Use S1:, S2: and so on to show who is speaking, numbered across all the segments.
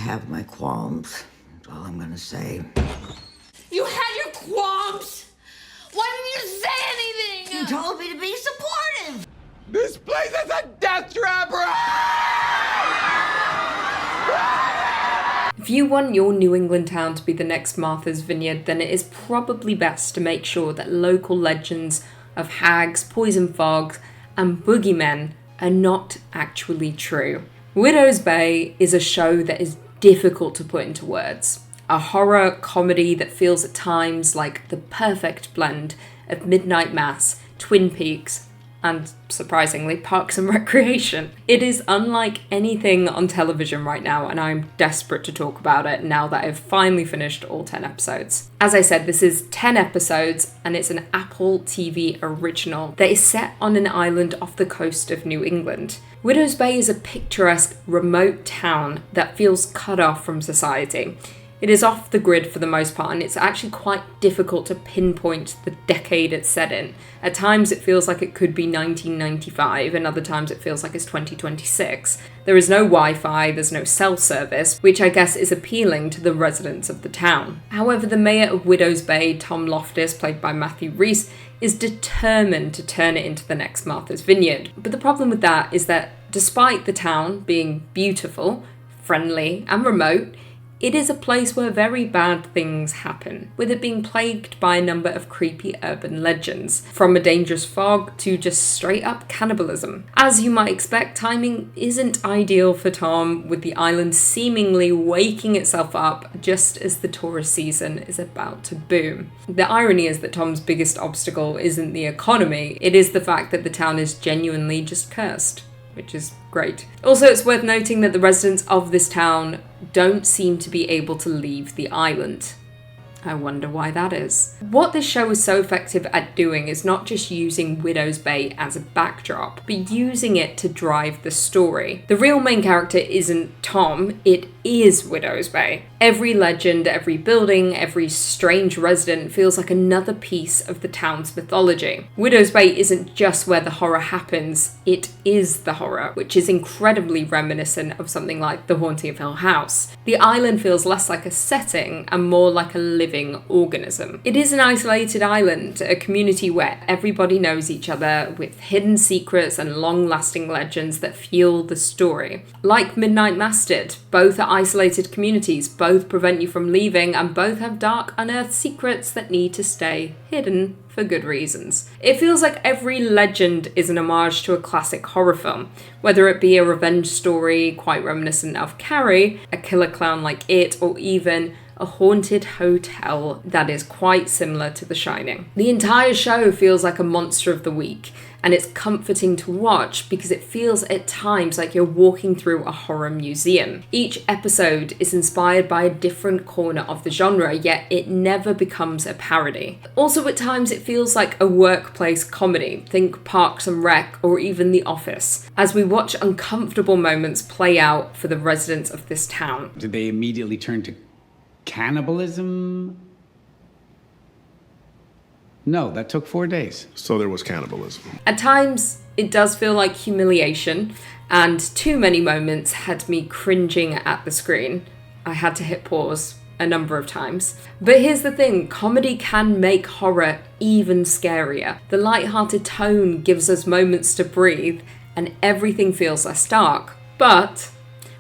S1: have my qualms. That's all I'm gonna say.
S2: You had your qualms? Why didn't you say anything?
S1: You told me to be supportive.
S3: This place is a death trap!
S4: If you want your New England town to be the next Martha's Vineyard, then it is probably best to make sure that local legends of hags, poison fogs, and boogeymen are not actually true. Widow's Bay is a show that is difficult to put into words. A horror comedy that feels at times like the perfect blend of Midnight Mass, Twin Peaks, and, surprisingly, Parks and Recreation. It is unlike anything on television right now, and I'm desperate to talk about it now that I've finally finished all 10 episodes. As I said, this is 10 episodes, and it's an Apple TV original that is set on an island off the coast of New England. Widow's Bay is a picturesque, remote town that feels cut off from society. It is off the grid for the most part, and it's actually quite difficult to pinpoint the decade it's set in. At times it feels like it could be 1995, and other times it feels like it's 2026. There is no Wi-Fi, there's no cell service, which I guess is appealing to the residents of the town. However, the mayor of Widow's Bay, Tom Loftus, played by Matthew Rhys, is determined to turn it into the next Martha's Vineyard. But the problem with that is that despite the town being beautiful, friendly, and remote, it is a place where very bad things happen, with it being plagued by a number of creepy urban legends, from a dangerous fog to just straight up cannibalism. As you might expect, timing isn't ideal for Tom, with the island seemingly waking itself up just as the tourist season is about to boom. The irony is that Tom's biggest obstacle isn't the economy, it is the fact that the town is genuinely just cursed, which is great. Also, it's worth noting that the residents of this town don't seem to be able to leave the island. I wonder why that is. What this show is so effective at doing is not just using Widow's Bay as a backdrop, but using it to drive the story. The real main character isn't Tom, it is Widow's Bay. Every legend, every building, every strange resident feels like another piece of the town's mythology. Widow's Bay isn't just where the horror happens, it is the horror, which is incredibly reminiscent of something like The Haunting of Hill House. The island feels less like a setting and more like a living organism. It is an isolated island, a community where everybody knows each other, with hidden secrets and long-lasting legends that fuel the story. Like Midnight Mass did, both are isolated communities, both prevent you from leaving, and both have dark, unearthed secrets that need to stay hidden for good reasons. It feels like every legend is an homage to a classic horror film, whether it be a revenge story quite reminiscent of Carrie, a killer clown like It, or even a haunted hotel that is quite similar to The Shining. The entire show feels like a monster of the week, and it's comforting to watch because it feels at times like you're walking through a horror museum. Each episode is inspired by a different corner of the genre, yet it never becomes a parody. Also, at times it feels like a workplace comedy, think Parks and Rec or even The Office, as we watch uncomfortable moments play out for the residents of this town.
S5: Did they immediately turn to cannibalism? No, that took 4 days.
S6: So there was cannibalism.
S4: At times, it does feel like humiliation, and too many moments had me cringing at the screen. I had to hit pause a number of times. But here's the thing, comedy can make horror even scarier. The light-hearted tone gives us moments to breathe, and everything feels less dark. But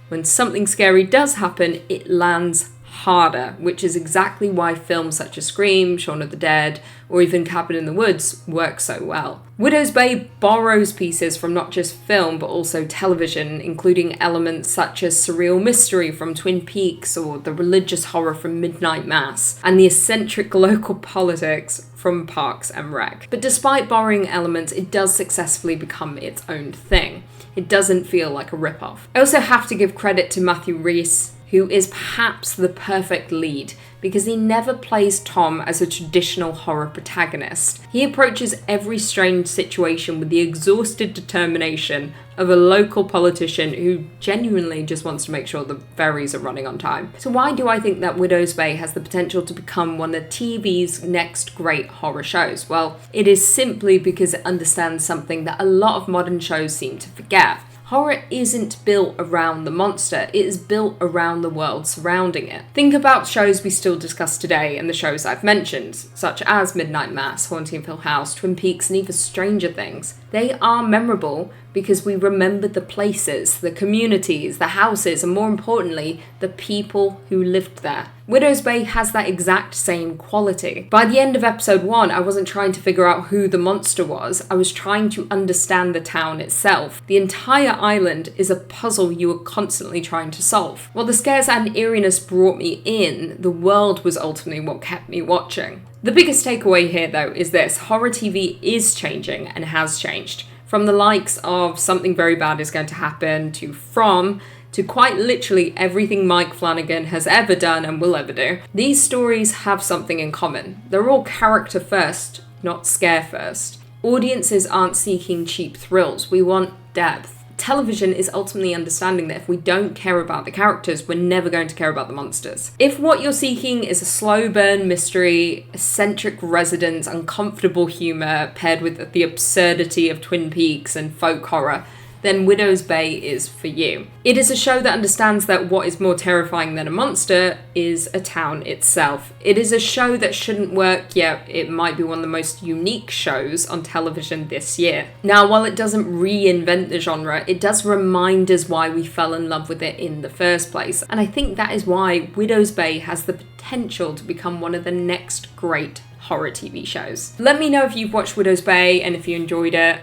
S4: when something scary does happen, it lands harder, which is exactly why films such as Scream, Shaun of the Dead, or even Cabin in the Woods work so well. Widow's Bay borrows pieces from not just film but also television, including elements such as surreal mystery from Twin Peaks or the religious horror from Midnight Mass, and the eccentric local politics from Parks and Rec. But despite borrowing elements, it does successfully become its own thing. It doesn't feel like a rip-off. I also have to give credit to Matthew Rhys, who is perhaps the perfect lead, because he never plays Tom as a traditional horror protagonist. He approaches every strange situation with the exhausted determination of a local politician who genuinely just wants to make sure the ferries are running on time. So why do I think that Widow's Bay has the potential to become one of TV's next great horror shows? Well, it is simply because it understands something that a lot of modern shows seem to forget. Horror isn't built around the monster, it is built around the world surrounding it. Think about shows we still discuss today and the shows I've mentioned, such as Midnight Mass, Haunting of Hill House, Twin Peaks, and even Stranger Things. They are memorable because we remember the places, the communities, the houses, and more importantly, the people who lived there. Widow's Bay has that exact same quality. By the end of episode 1, I wasn't trying to figure out who the monster was, I was trying to understand the town itself. The entire island is a puzzle you are constantly trying to solve. While the scares and eeriness brought me in, the world was ultimately what kept me watching. The biggest takeaway here though is this: horror TV is changing and has changed. From the likes of Something Very Bad Is Going to Happen to From, to quite literally everything Mike Flanagan has ever done and will ever do. These stories have something in common. They're all character first, not scare first. Audiences aren't seeking cheap thrills, we want depth. Television is ultimately understanding that if we don't care about the characters, we're never going to care about the monsters. If what you're seeking is a slow burn mystery, eccentric residents, uncomfortable humour paired with the absurdity of Twin Peaks and folk horror, then Widow's Bay is for you. It is a show that understands that what is more terrifying than a monster is a town itself. It is a show that shouldn't work, yet it might be one of the most unique shows on television this year. Now, while it doesn't reinvent the genre, it does remind us why we fell in love with it in the first place. And I think that is why Widow's Bay has the potential to become one of the next great horror TV shows. Let me know if you've watched Widow's Bay and if you enjoyed it.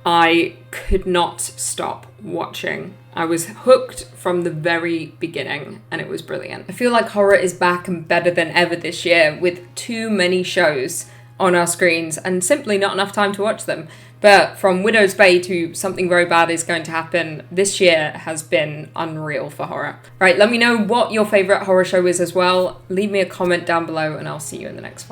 S4: I could not stop watching. I was hooked from the very beginning and it was brilliant. I feel like horror is back and better than ever this year with too many shows on our screens and simply not enough time to watch them. But from Widow's Bay to Something Very Bad Is Going to Happen, this year has been unreal for horror. Right, let me know what your favourite horror show is as well. Leave me a comment down below and I'll see you in the next one.